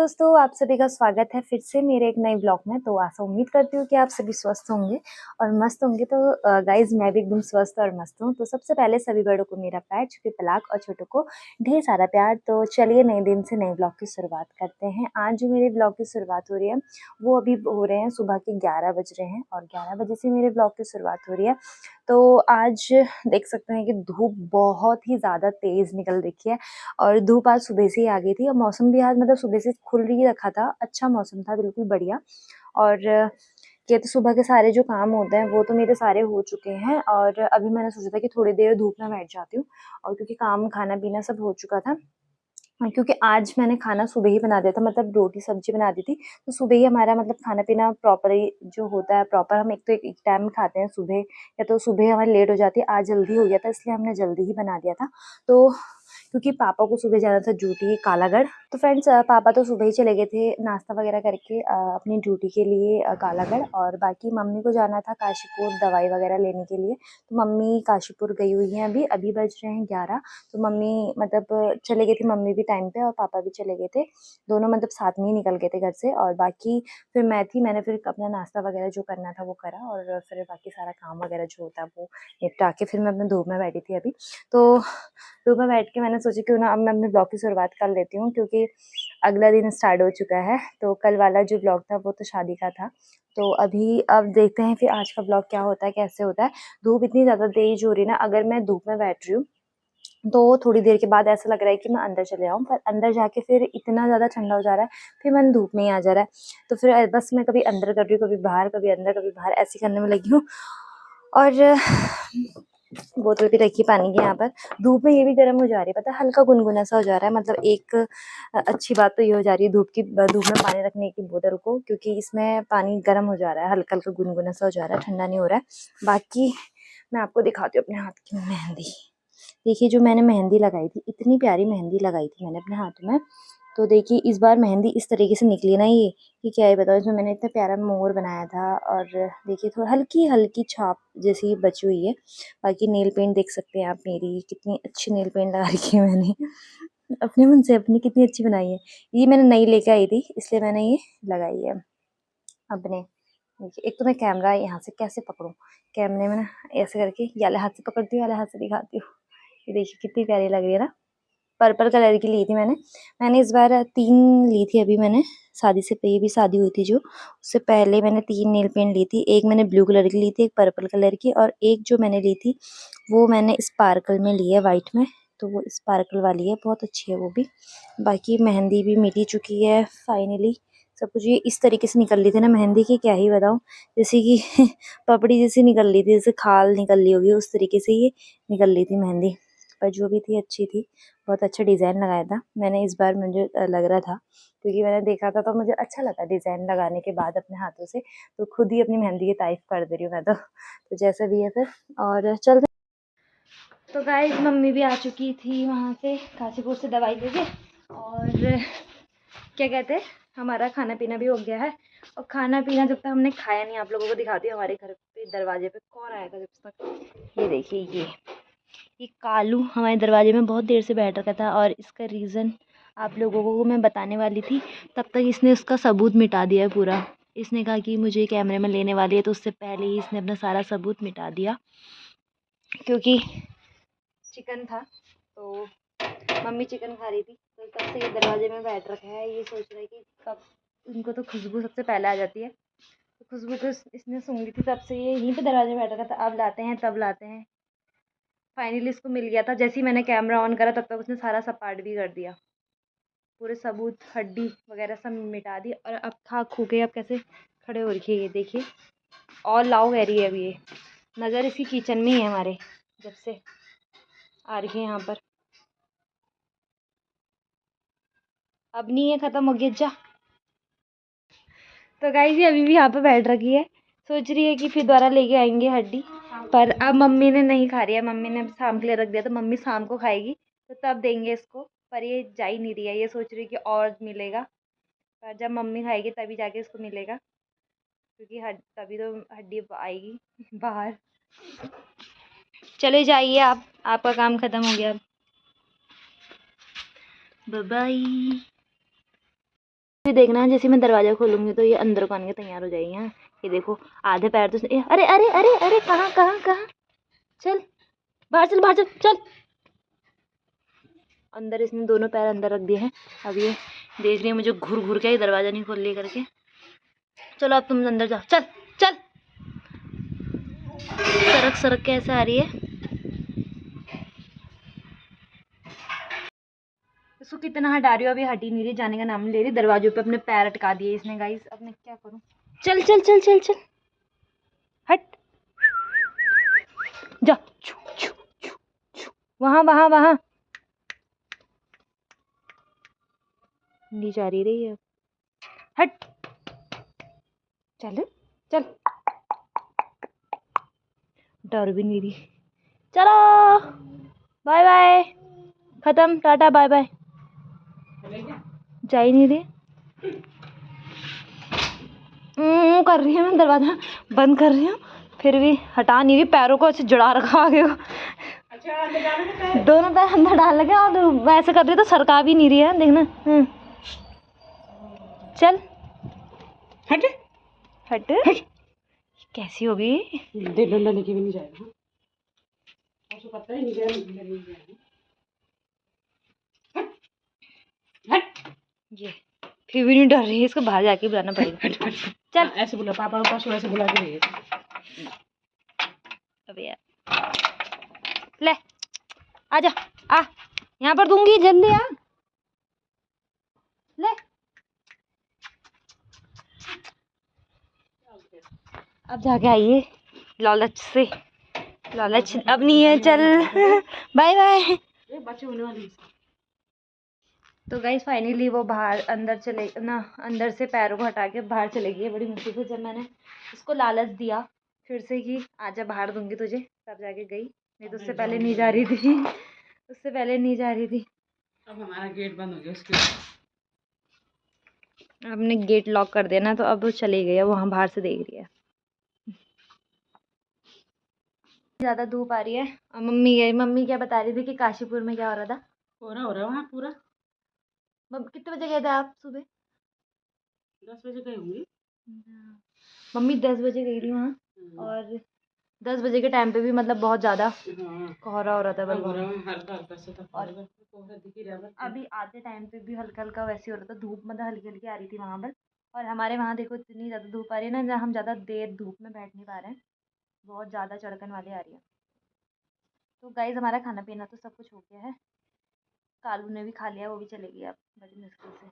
दोस्तों, आप सभी का स्वागत है फिर से मेरे एक नए ब्लॉग में। तो आशा उम्मीद करती हूँ कि आप सभी स्वस्थ होंगे और मस्त होंगे। तो गाइज मैं भी एकदम स्वस्थ और मस्त हूँ। तो सबसे पहले सभी बड़ों को मेरा प्यार, छोटे पलाक और छोटों को ढेर सारा प्यार। तो चलिए नए दिन से नए ब्लॉग की शुरुआत करते हैं। आज जो मेरे ब्लॉग की शुरुआत हो रही है वो अभी हो रहे हैं सुबह के 11 बज रहे हैं और 11 बजे से मेरे ब्लॉग की शुरुआत हो रही है। तो आज देख सकते हैं कि धूप बहुत ही ज़्यादा तेज़ निकल रही है और धूप आज सुबह से ही आ गई थी और मौसम भी आज मतलब सुबह से खुल ही रखा था। अच्छा मौसम था, बिल्कुल बढ़िया। और ये तो सुबह के सारे जो काम होते हैं वो तो मेरे सारे हो चुके हैं और अभी मैंने सोचा था कि थोड़ी देर धूप में बैठ जाती हूँ। और क्योंकि काम खाना पीना सब हो चुका था, क्योंकि आज मैंने खाना सुबह ही बना दिया था, मतलब रोटी सब्जी बना दी थी। तो सुबह ही हमारा मतलब खाना पीना प्रॉपर ही जो होता है प्रॉपर, हम एक तो एक टाइम खाते हैं सुबह, या तो सुबह हमारी लेट हो जाती है। आज जल्दी हो गया था इसलिए हमने जल्दी ही बना दिया था। तो क्योंकि पापा को सुबह जाना था ड्यूटी कालागढ़। तो फ्रेंड्स पापा तो सुबह ही चले गए थे नाश्ता वगैरह करके अपनी ड्यूटी के लिए कालागढ़। और बाकी मम्मी को जाना था काशीपुर दवाई वगैरह लेने के लिए। तो मम्मी काशीपुर गई हुई हैं। अभी अभी बज रहे हैं 11। तो मम्मी मतलब चले गए थे, मम्मी भी टाइम पे और पापा भी चले गए थे। दोनों मतलब साथ में ही निकल गए थे घर से। और बाकी फिर मैंने फिर अपना नाश्ता वगैरह जो करना था वो करा और फिर बाकी सारा काम वगैरह जो होता है वो निपटा के फिर मैं अपने धूप में बैठी थी अभी। तो धूप में बैठ के मैंने सोचा क्यों ना अब मैं अपने ब्लॉग की शुरुआत कर लेती हूँ, क्योंकि अगला दिन स्टार्ट हो चुका है। तो कल वाला जो ब्लॉग था वो तो शादी का था। तो अभी अब देखते हैं फिर आज का ब्लॉग क्या होता है, कैसे होता है। धूप इतनी ज़्यादा तेज हो रही है ना, अगर मैं धूप में बैठ रही हूँ तो थोड़ी देर के बाद ऐसा लग रहा है कि मैं अंदर चले जाऊँ, पर अंदर जाके फिर इतना ज़्यादा ठंडा हो जा रहा है, फिर मन धूप में ही आ जा रहा है। तो फिर बस मैं कभी अंदर कर रही हूँ, कभी बाहर, कभी अंदर कभी बाहर, ऐसे करने में लगी हूँ। और बोतल भी रखी पानी की यहाँ पर। धूप में ये भी गर्म हो जा रही है, पता है, हल्का गुनगुना सा हो जा रहा है। मतलब एक अच्छी बात तो ये हो जा रही है धूप में पानी रखने की बोतल को, क्योंकि इसमें पानी गर्म हो जा रहा है, हल्का हल्का गुनगुना सा हो जा रहा है, ठंडा नहीं हो रहा है। बाकी मैं आपको दिखाती हूँ अपने हाथ की मेहंदी। देखिए जो मैंने मेहंदी लगाई थी, इतनी प्यारी मेहंदी लगाई थी मैंने अपने हाथ में। तो देखिए इस बार मेहंदी इस तरीके से निकली ना, ये क्या है बताओ। इसमें मैंने इतना प्यारा मोर बनाया था और देखिए थोड़ा हल्की हल्की छाप जैसी बची हुई है। बाकी नेल पेंट देख सकते हैं आप, मेरी कितनी अच्छी नेल पेंट लगा रखी है मैंने अपने मन से, अपनी कितनी अच्छी बनाई है। ये मैंने नई लेके आई थी इसलिए मैंने ये लगाई है अपने। देखिए एक तो मैं कैमरा यहाँ से कैसे पकड़ूं, कैमरे में ना ऐसे करके ये वाले हाथ से पकड़ती हूँ, वाले हाथ से दिखाती हूँ। ये देखिए कितनी प्यारी लग रही है ना। पर्पल कलर की ली थी मैंने इस बार 3 ली थी। अभी मैंने शादी से ये भी शादी हुई थी जो, उससे पहले मैंने 3 नेल पेंट ली थी। एक मैंने ब्लू कलर की ली थी, एक पर्पल कलर की, और एक जो मैंने ली थी वो मैंने स्पार्कल में ली है, वाइट में। तो वो स्पार्कल वाली है, बहुत अच्छी है वो भी। बाकी मेहंदी भी मिल चुकी है फाइनली। सब कुछ ये इस तरीके से निकल ली थी ना मेहंदी की, क्या ही बताऊँ। जैसे कि पपड़ी जैसी निकल ली थी, जैसे खाल निकल ली होगी उस तरीके से ये निकल ली थी मेहंदी। पर जो भी थी अच्छी थी, बहुत अच्छा डिज़ाइन लगाया था मैंने इस बार। मुझे लग रहा था क्योंकि मैंने देखा था तो मुझे अच्छा लगा डिज़ाइन लगाने के बाद अपने हाथों से। तो खुद ही अपनी मेहंदी की तारीफ कर दे रही हूँ मैं तो जैसा भी है फिर। और चलते। तो गाइस मम्मी भी आ चुकी थी वहाँ से काशीपुर से दवाई लेके। और क्या कहते हैं, हमारा खाना पीना भी हो गया है। और खाना पीना जब तक हमने खाया नहीं, आप लोगों को दिखाती हूँ हमारे घर पे दरवाजे पे कौन आया था जब तक। ये देखिए ये कालू हमारे दरवाजे में बहुत देर से बैठ रखा था और इसका रीज़न आप लोगों को मैं बताने वाली थी, तब तक इसने उसका सबूत मिटा दिया है पूरा। इसने कहा कि मुझे कैमरे में लेने वाली है, तो उससे पहले ही इसने अपना सारा सबूत मिटा दिया। क्योंकि चिकन था तो मम्मी चिकन खा रही थी, तो तब से ये दरवाजे में बैठ रखा है। ये सोच रहा है कि कब इनको तो खुशबू सबसे पहले आ जाती है, तो खुशबू को इसने सूंघी थी, तब से ये यहीं पे दरवाजे में बैठ रखा था। अब लाते हैं तब लाते हैं। फाइनली इसको मिल गया था। जैसे ही मैंने कैमरा ऑन करा तब तक उसने सारा सपाट भी कर दिया, पूरे सबूत हड्डी वगैरह सब मिटा दी। और अब खा खू के अब कैसे खड़े हो रखी है ये देखिए, और लाओ कह रही है। अब ये नज़र इसकी किचन में ही है हमारे, जब से आ रही है यहाँ पर। अब नहीं है, ख़त्म हो गया जा। तो गाइस ये अभी भी यहाँ पे बैठ रखी है, सोच रही है कि फिर दोबारा लेके आएंगे हड्डी। पर अब मम्मी ने नहीं खा रही है, मम्मी ने शाम के लिए रख दिया, तो मम्मी शाम को खाएगी तो तब देंगे इसको। पर ये जा ही नहीं रही है, ये सोच रही है कि और मिलेगा, पर जब मम्मी खाएगी तभी जाके इसको मिलेगा, क्योंकि तभी तो हड्डी आएगी बाहर। चले जाइए आप, आपका काम ख़त्म हो गया। Bye bye. ये देखना है, जैसे मैं दरवाजा खोलूंगी तो ये अंदर को आने के तैयार हो जाएगी। हाँ ये देखो, आधे पैर तो अरे अरे अरे अरे, कहाँ कहाँ कहाँ, चल बाहर चल, बाहर चल चल। अंदर इसने दोनों पैर अंदर रख दिए हैं। अब ये देख रही है मुझे घूर घूर के, दरवाजा नहीं खोल लिया करके। चलो अब तुम अंदर जाओ, चल चल। सरक सरक के ऐसे आ रही है। इसको कितना हटा रही हो, अभी हटी नहीं रही, जाने का नाम नहीं ले रही। दरवाजों पे अपने पैर अटका दिए इसने गाइस। अब मैं क्या करूं? चल चल चल चल चल, हट जा। छू, छू, छू, छू। वहां वहां वहां नहीं जा रही है। हट, चल चल, डर भी नहीं रही। चलो बाय बाय, खत्म, टाटा बाय बाय। जा ही नहीं रही। कर रही है, मैं दरवाजा बंद कर रही हूँ, फिर भी हटा नहीं रही। पैरों को ऐसे जड़ा रखा आगे को। दोनों पैर अंदर डाल लगे और वैसे कर रही तो सरका भी नहीं रही है, देखना। चल हट हट, कैसी होगी? डंडा लेके भी नहीं जाएगा, आपको पता ही नहीं जाएगा। ये फिर भी नहीं डर रही है, इसको बाहर जाके बुलाना पड़ेगा। चल ऐसे बुला, पापा पापा को ऐसे बुला के रही है। अबे यार, ले आजा, आ यहाँ पर दूंगी, जल्दी आ, ले। अब जाके आइए, लालच से, लालच अब नहीं है, चल बाय बाय। बच्चे होने वाली। तो गाइस फाइनली वो बाहर अंदर चले ना, अंदर से पैरों को हटा के बाहर चले गई। बड़ी मुश्किल से जब मैंने उसको लालच दिया फिर से कि आजा बाहर दूंगी तुझे, तब जाके गई, नहीं तो उससे पहले नहीं जा रही थी। उससे पहले नहीं जा रही थी। अब हमारा गेट बंद हो गया उसके। हमने गेट लॉक कर दिया ना, तो अब वो चली गई है, वहाँ बाहर से देख रही है। ज़्यादा धूप आ रही है। और मम्मी क्या बता रही थी कि काशीपुर में क्या हो रहा था? हो रहा वहाँ पूरा। कितने बजे गए थे आप सुबह? 10 बजे गई होंगी। मम्मी 10 बजे गई थी वहाँ, और 10 बजे के टाइम पे भी मतलब बहुत ज़्यादा कोहरा हो रहा था। हल्का हल्का सा था, और कोहरा दिख ही रहा था। अभी आते टाइम पे भी हल्का हल्का वैसे हो रहा था, धूप मतलब हल्की हल्की आ रही थी वहाँ पर। और हमारे वहाँ देखो इतनी ज़्यादा धूप आ रही है ना, जहाँ हम ज़्यादा देर धूप में बैठ नहीं पा रहे हैं, बहुत ज़्यादा चड़कन वाली आ रही है। तो गाइज़ हमारा खाना पीना तो सब कुछ हो गया है। कालू ने भी खा लिया, वो भी चले गई अब बड़ी मुश्किल से।